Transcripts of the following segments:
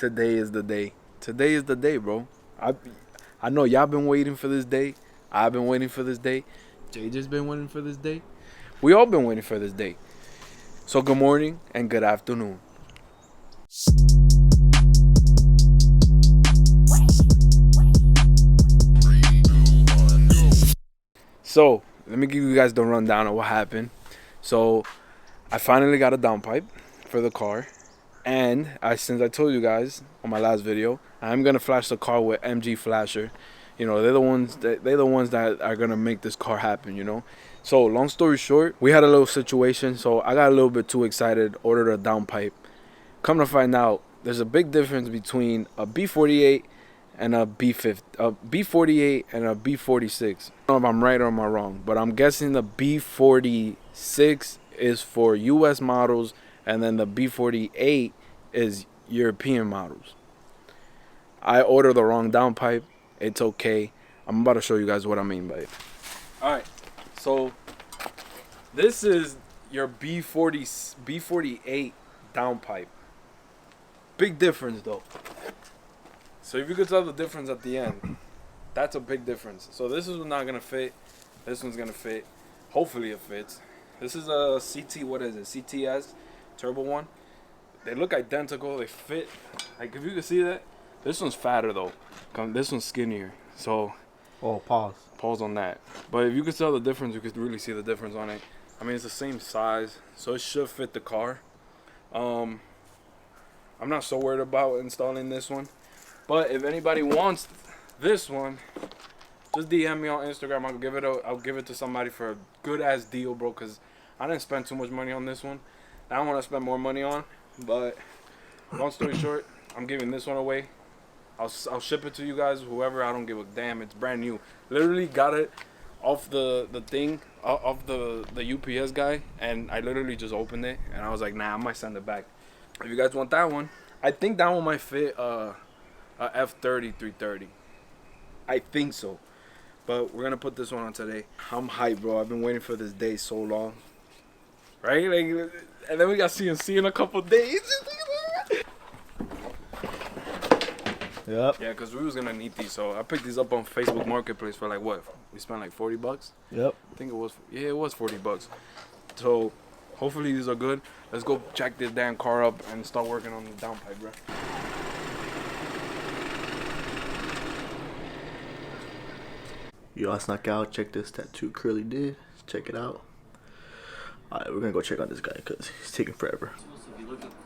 Today is the day. Today is the day, bro. I know y'all been waiting for this day. I've been waiting for this day. Jay just been waiting for this day. We all been waiting for this day. So good morning and good afternoon. So let me give you guys the rundown of what happened. So I finally got a downpipe for the car, and since I told you guys on my last video, I'm gonna flash the car with MG Flasher. You know, they're the ones that are gonna make this car happen. You know. So long story short, we had a little situation. So I got a little bit too excited, ordered a downpipe. Come to find out, there's a big difference between a B48 and a B50, a B48 and a B46. I don't know if I'm right or am I wrong, but I'm guessing the B46 is for US models and then the B48 is European models. I ordered the wrong downpipe. It's okay. I'm about to show you guys what I mean by it. Alright, so this is your B48 downpipe. Big difference though. So if you could tell the difference at the end, that's a big difference. So this is not gonna fit. This one's gonna fit. Hopefully it fits. This is a CT. What is it? CTS turbo one. They look identical. They fit. Like if you can see that. This one's fatter though. This one's skinnier. So. Oh, pause. Pause on that. But if you could tell the difference, you could really see the difference on it. I mean, it's the same size, so it should fit the car. I'm not so worried about installing this one. But if anybody wants this one, just DM me on Instagram. I'll give it to somebody for a good ass deal, bro. Cause I didn't spend too much money on this one. I want to spend more money on. But long story short, I'm giving this one away. I'll ship it to you guys. Whoever, I don't give a damn. It's brand new. Literally got it off the thing off the UPS guy, and I literally just opened it, and I was like, nah, I might send it back. If you guys want that one, I think that one might fit a F30 330. I think so. But we're gonna put this one on today. I'm hyped, bro. I've been waiting for this day so long. Right? Like, and then we got CNC in a couple days. Yep. Yeah, because we was gonna need these, so I picked these up on Facebook Marketplace for like what? We spent like $40. Yep. I think it was. Yeah, it was $40. So hopefully these are good. Let's go jack this damn car up and start working on the downpipe, bro. Yo, I snuck out. Check this tattoo Curly did. Check it out. Alright, we're gonna go check on this guy because he's taking forever.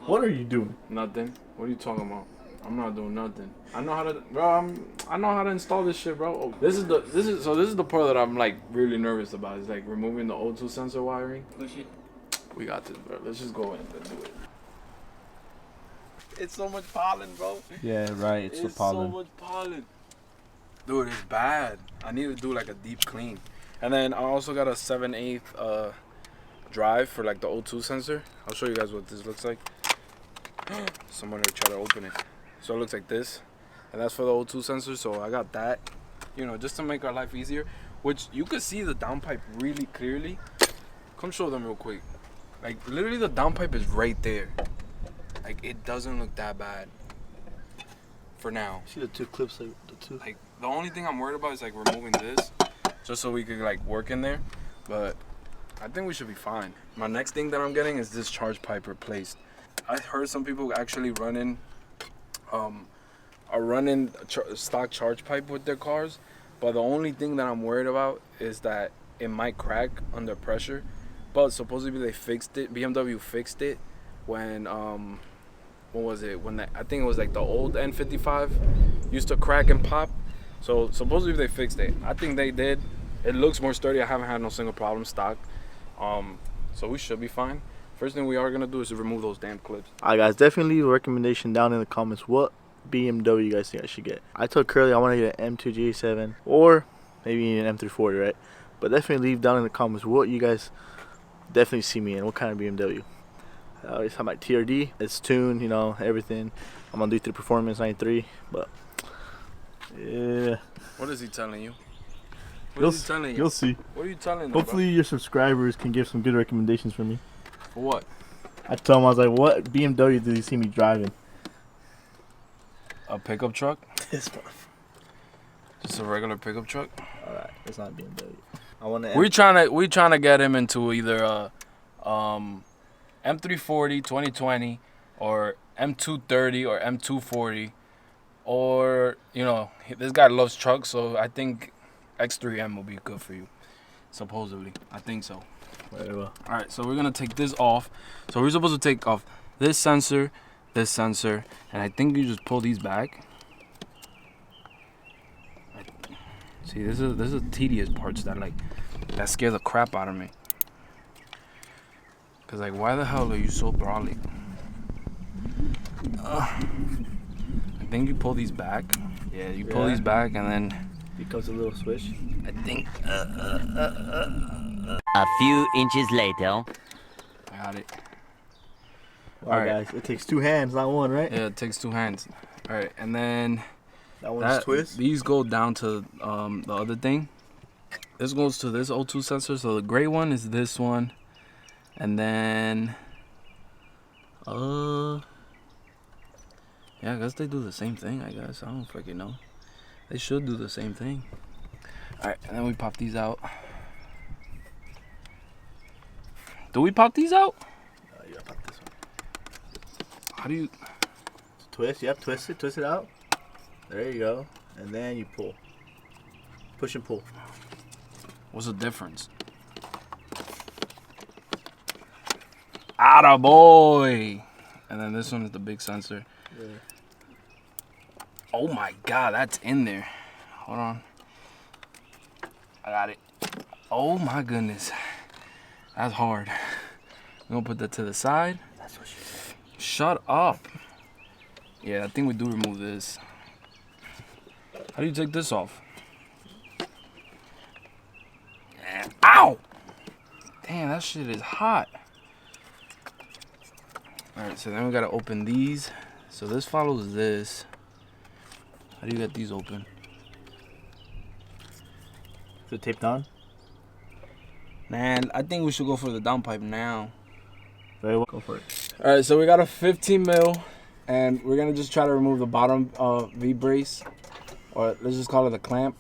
What are you doing? Nothing. What are you talking about? I'm not doing nothing. I know how to, bro. I know how to install this shit, bro. Oh, this is the part that I'm like really nervous about. Is like removing the O2 sensor wiring. Push it. We got this, bro. Let's just go in and do it. It's so much pollen, bro. Yeah, right. It's the pollen. So much pollen. Dude, it's bad. I need to do like a deep clean. And then I also got a 7/8 drive for like the O2 sensor. I'll show you guys what this looks like. Someone will try to open it. So it looks like this, and that's for the O2 sensor. So I got that, you know, just to make our life easier. Which you could see the downpipe really clearly. Come show them real quick. Like literally, the downpipe is right there. Like it doesn't look that bad. For now. See the two clips, like the two. Like the only thing I'm worried about is like removing this, just so we could like work in there. But I think we should be fine. My next thing that I'm getting is this charge pipe replaced. I heard some people actually running stock charge pipe with their cars, but the only thing that I'm worried about is that it might crack under pressure. But supposedly they fixed it. BMW fixed it when what was it? I think it was like the old N55 used to crack and pop. So supposedly they fixed it. I think they did. It looks more sturdy. I haven't had no single problem stock. So we should be fine. First thing we are gonna do is to remove those damn clips. Alright guys, definitely leave a recommendation down in the comments what BMW you guys think I should get. I told Curly I want to get an M2 G7 or maybe an M340, right? But definitely leave down in the comments what you guys definitely see me in, what kind of BMW. I always have my TRD, it's tuned, you know, everything. I'm on D3 Performance 93, but yeah. What is he telling you? You'll see. What are you telling them? Hopefully your subscribers can give some good recommendations for me. For what? I told him, I was like, what BMW did you see me driving? a pickup truck? This one. Just a regular pickup truck? Alright, it's not BMW. I want to. We trying to get him into either a M340 2020 or M230 or M240, or this guy loves trucks, so I think X3M will be good for you. Supposedly, I think so. Very well. All right, so we're gonna take this off. So we're supposed to take off this sensor, and I think you just pull these back. See, this is tedious parts that scare the crap out of me. Cause why the hell are you so brawly? I think you pull these back. Yeah, you pull these back, and then becomes a little switch. I think. A few inches later. I got it. All right, guys. It takes two hands, not one, right? Yeah, it takes two hands. All right, and then that one's twist. These go down to the other thing. This goes to this O2 sensor. So the gray one is this one, and then yeah, I guess they do the same thing. I guess I don't fucking know. They should do the same thing. All right, and then we pop these out. Do we pop these out? You gotta pop this one. How do you twist? Yep, twist it out. There you go, and then you pull. Push and pull. What's the difference? Atta boy. And then this one is the big sensor. Yeah. Oh my god, that's in there. Hold on. I got it. Oh my goodness. That's hard. I'm gonna put that to the side. That's what she said. Shut up. Yeah, I think we do remove this. How do you take this off? Ow! Damn, that shit is hot. Alright, so then we gotta open these. So this follows this. How do you get these open? Is it taped on? Man, I think we should go for the downpipe now. Very well. Go for it. Alright, so we got a 15 mil, and we're gonna just try to remove the bottom V brace, or let's just call it a clamp.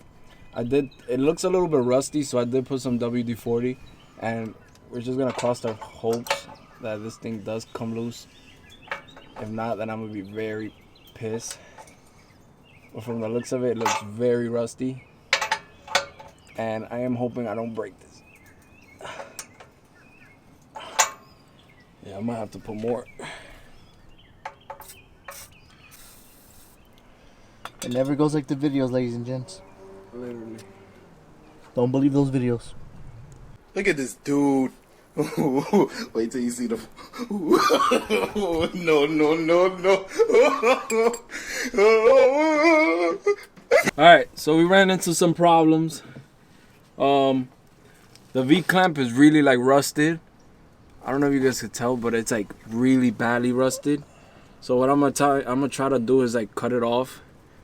It looks a little bit rusty, so I did put some WD-40, and we're just gonna cross our hopes that this thing does come loose. If not, then I'm gonna be very pissed. But from the looks of it, it looks very rusty, and I am hoping I don't break this. Yeah, I might have to put more. It never goes like the videos, ladies and gents. Literally. Don't believe those videos. Look at this dude. Wait till you see the. No. Alright, so we ran into some problems. The V clamp is really rusted. I don't know if you guys could tell, but it's really badly rusted. So what I'm gonna try to do is cut it off,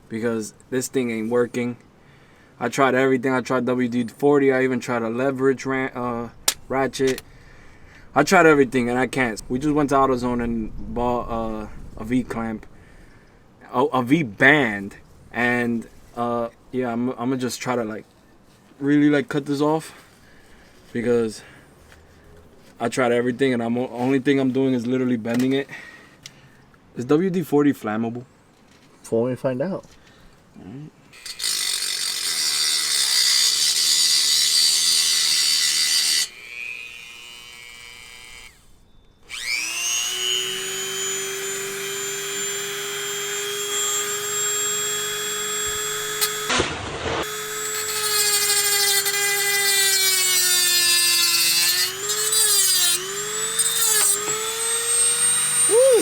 because this thing ain't working. I tried everything. I tried WD-40. I even tried a leverage ratchet. I tried everything and I can't. We just went to AutoZone and bought a V clamp, a V band, and yeah, I'm gonna just try to really cut this off, because I tried everything and only thing I'm doing is literally bending it. Is WD-40 flammable? Before we find out. Alright.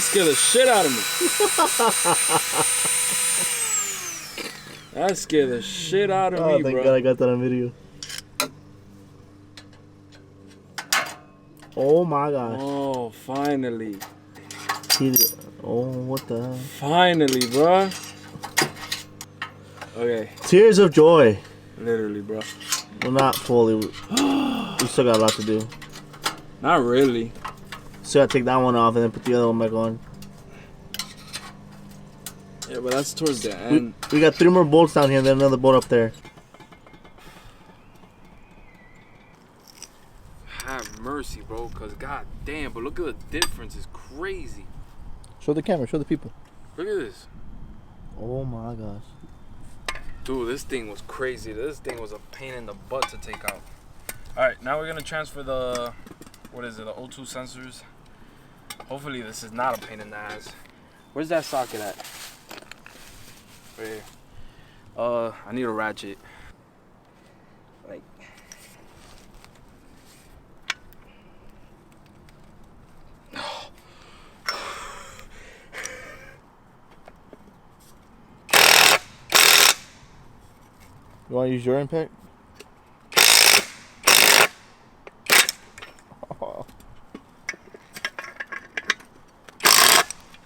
Scared the shit out of me. That scared the shit out of me, thank bro. God I got that on video. Oh my gosh. Oh, finally. Oh, what the hell? Finally, bro. Okay. Tears of joy. Literally, bro. Well, not fully. We still got a lot to do. Not really. So I take that one off and then put the other one back on. Yeah, but that's towards the end. We got 3 more bolts down here and then another bolt up there. Have mercy, bro, because god damn, but look at the difference. It's crazy. Show the camera, show the people. Look at this. Oh my gosh. Dude, this thing was crazy. This thing was a pain in the butt to take out. Alright, now we're going to transfer the, what is it, the O2 sensors. Hopefully this is not a pain in the ass. Where's that socket at? Right here. I need a ratchet. Like, You want to use your impact?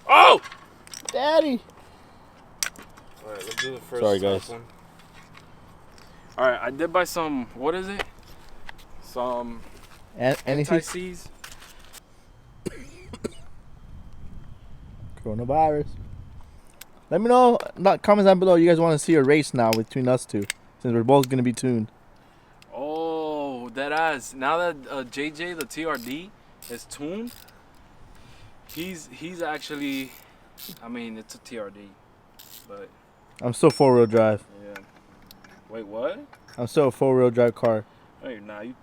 oh! Daddy! Alright, let's do the first Sorry, guys. one. Alright, I did buy some, what is it? Some anti-seize. Coronavirus. Let me know in the comments down below you guys want to see a race now between us two, since we're both going to be tuned. Oh, that ass. Now that JJ, the TRD, is tuned, he's actually, I mean, it's a TRD, but I'm still 4-wheel drive. yeah. Wait, what? I'm still a 4-wheel drive car. No, you're not. You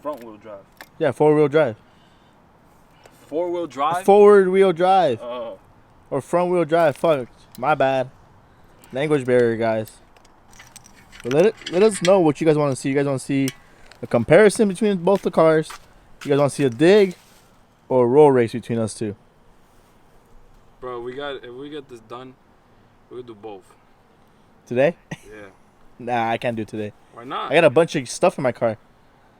front-wheel drive. Yeah, 4-wheel drive. 4-wheel drive? Forward wheel drive. Oh. Or front wheel drive. Fuck. My bad. Language barrier, guys. But let us know what you guys want to see. You guys want to see a comparison between both the cars? You guys want to see a dig or a roll race between us two? Bro, if we get this done, we'll do both. Today? Yeah. Nah, I can't do it today. Why not? I got a bunch of stuff in my car.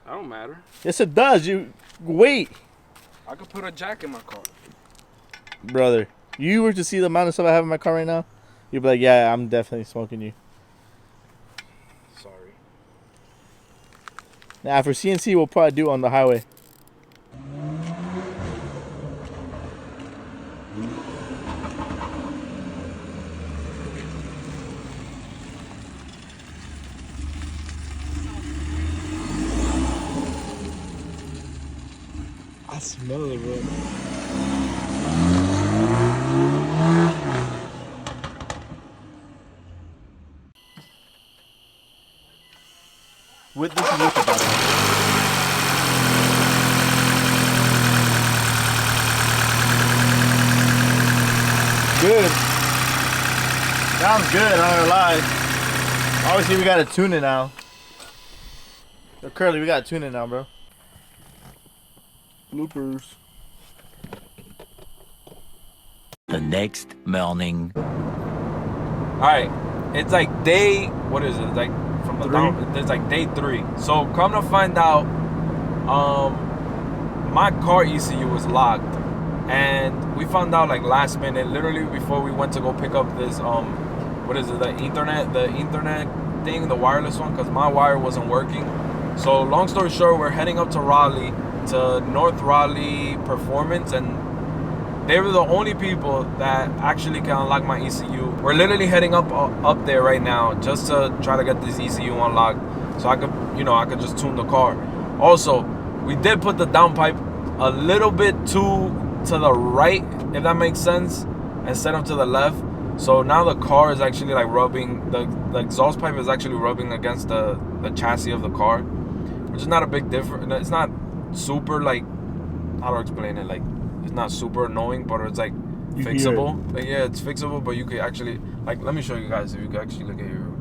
That don't matter. Yes, it does. You wait, I could put a jack in my car. brother. You were to see the amount of stuff I have in my car right now, you'd be like, yeah, I'm definitely smoking you. Sorry. Now, for CNC, we'll probably do it on the highway. I smell it, bro. With this and with the bottom. Good. Sounds good, I'm not gonna lie. Obviously, we gotta tune it now. Yo, Curly, we gotta tune it now, bro. Bloopers. The next morning. Alright, it's like day, what is it? It's like from the 3? down, it's like day 3. So come to find out, my car ECU was locked, and we found out like last minute, literally before we went to go pick up this what is it, the Ethernet thing, the wireless one, because my wire wasn't working. So long story short, we're heading up to Raleigh, to North Raleigh Performance, and they were the only people that actually can unlock my ECU. We're literally heading up there right now just to try to get this ECU unlocked, so I could just tune the car. Also, we did put the downpipe a little bit to the right, if that makes sense, instead of to the left. So now the car is actually like rubbing, the exhaust pipe is actually rubbing against the chassis of the car, which is not a big difference. It's not super, like, how do I explain it? Like, it's not super annoying, but it's like fixable. Like, yeah, it's fixable, but you could actually, like, let me show you guys if you could actually look at your.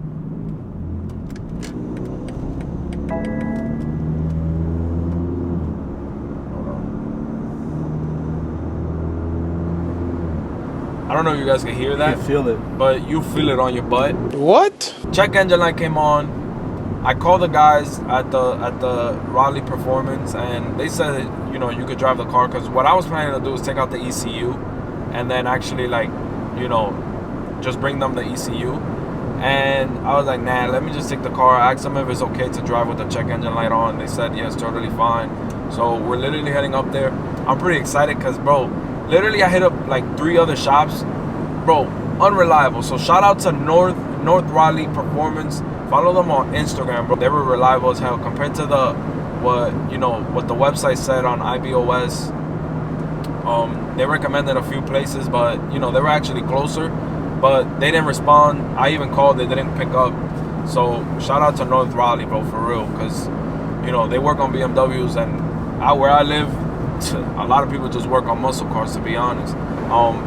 I don't know if you guys can hear that. You can feel it. But you feel it on your butt. What? Check engine light came on. I called the guys at the Raleigh Performance, and they said that, you could drive the car, because what I was planning to do is take out the ECU and then actually, like, just bring them the ECU. And I was like, nah, let me just take the car. I asked them if it's okay to drive with the check engine light on. They said yes, totally fine. So we're literally heading up there. I'm pretty excited because, bro, literally I hit up like 3 other shops. Bro, unreliable. So shout out to North Raleigh Performance. Follow them on Instagram, bro. They were reliable as hell compared to what the website said on IBOS. They recommended a few places, but they were actually closer, but they didn't respond. I even called, they didn't pick up. So shout out to North Raleigh, bro, for real, because they work on BMWs, and where I live, a lot of people just work on muscle cars, to be honest.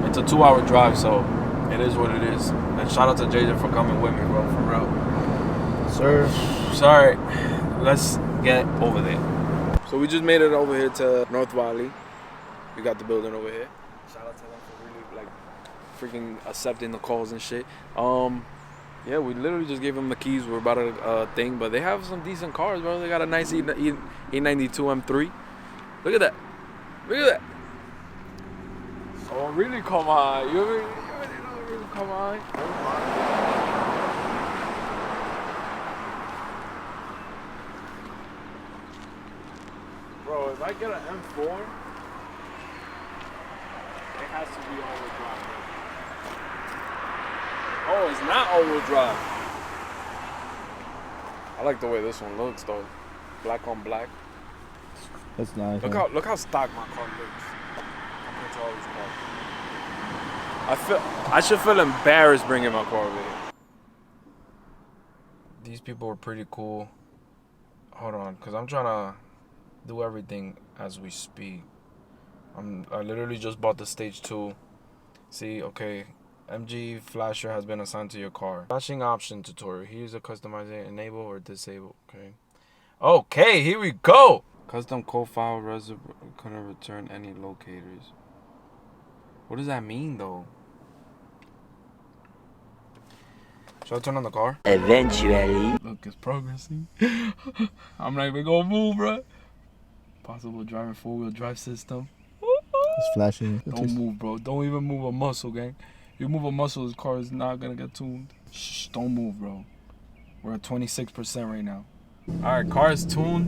It's a 2-hour drive, so it is what it is. And shout out to JJ for coming with me, bro, for real. Sir. Sorry, let's get over there. So we just made it over here to North Raleigh. We got the building over here. Shout out to them for really freaking accepting the calls and shit. Yeah, we literally just gave them the keys. We're about a thing, but they have some decent cars, bro. They got a nice E92 M3. Look at that. Look at that. Oh, really? Come on. You already know, really? Come on. Bro, if I get an M4, it has to be all-wheel drive. Oh, it's not all-wheel drive. I like the way this one looks, though. Black on black. That's nice. Look how stock my car looks compared to all these cars. I should feel embarrassed bringing my car over here. These people are pretty cool. Hold on, cause I'm trying to do everything as we speak. I literally just bought the stage 2. See, okay. MG flasher has been assigned to your car. Flashing option tutorial. Here's a customizing enable or disable. Okay, here we go. Custom code file couldn't return any locators. What does that mean though? Should I turn on the car? Eventually. Look, it's progressing. I'm not even gonna move, bro. Possible driving 4-wheel drive system. It's flashing. Don't move, bro. Don't even move a muscle, gang. If you move a muscle, this car is not gonna get tuned. Shh, don't move, bro. We're at 26% right now. Alright, car is tuned.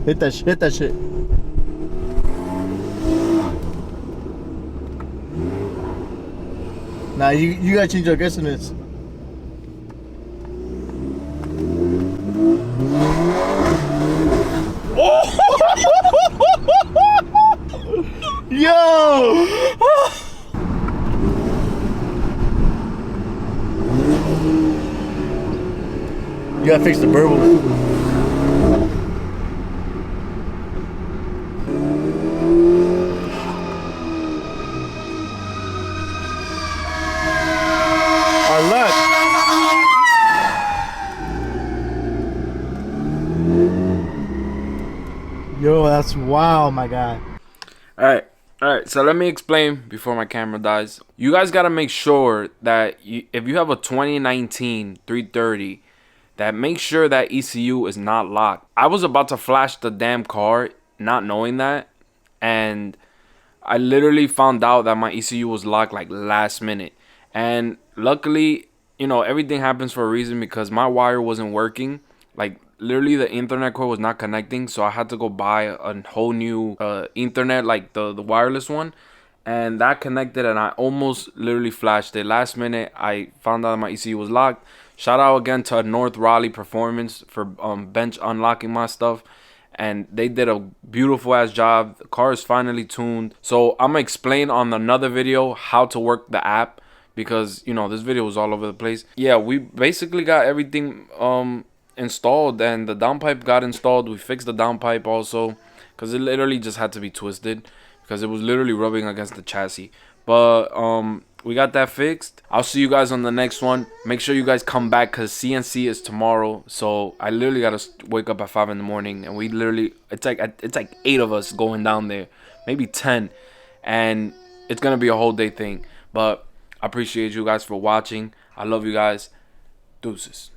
Hit that shit. Hit that shit. Nah, you gotta change your aggressiveness. Yo! You gotta fix the burble. Our luck. Yo, that's wow, my guy. Alright, so let me explain before my camera dies. You guys gotta make sure that if you have a 2019 330, that make sure that ECU is not locked. I was about to flash the damn car, not knowing that, and I literally found out that my ECU was locked like last minute. And luckily, everything happens for a reason, because my wire wasn't working. Like, literally the Ethernet cord was not connecting, so I had to go buy a whole new Ethernet, like the wireless one, and that connected, and I almost literally flashed it. Last minute, I found out my ECU was locked. Shout out again to North Raleigh Performance for bench unlocking my stuff, and they did a beautiful ass job. The car is finally tuned. So I'm gonna explain on another video how to work the app, because this video was all over the place. Yeah, we basically got everything installed, and the downpipe got installed. We fixed the downpipe also, because it literally just had to be twisted, because it was literally rubbing against the chassis. But we got that fixed. I'll see you guys on the next one. Make sure you guys come back, because CNC is tomorrow. So I literally gotta wake up at 5 in the morning, and we literally it's like 8 of us going down there, maybe 10, and it's gonna be a whole day thing. But I appreciate you guys for watching. I love you guys. Deuces.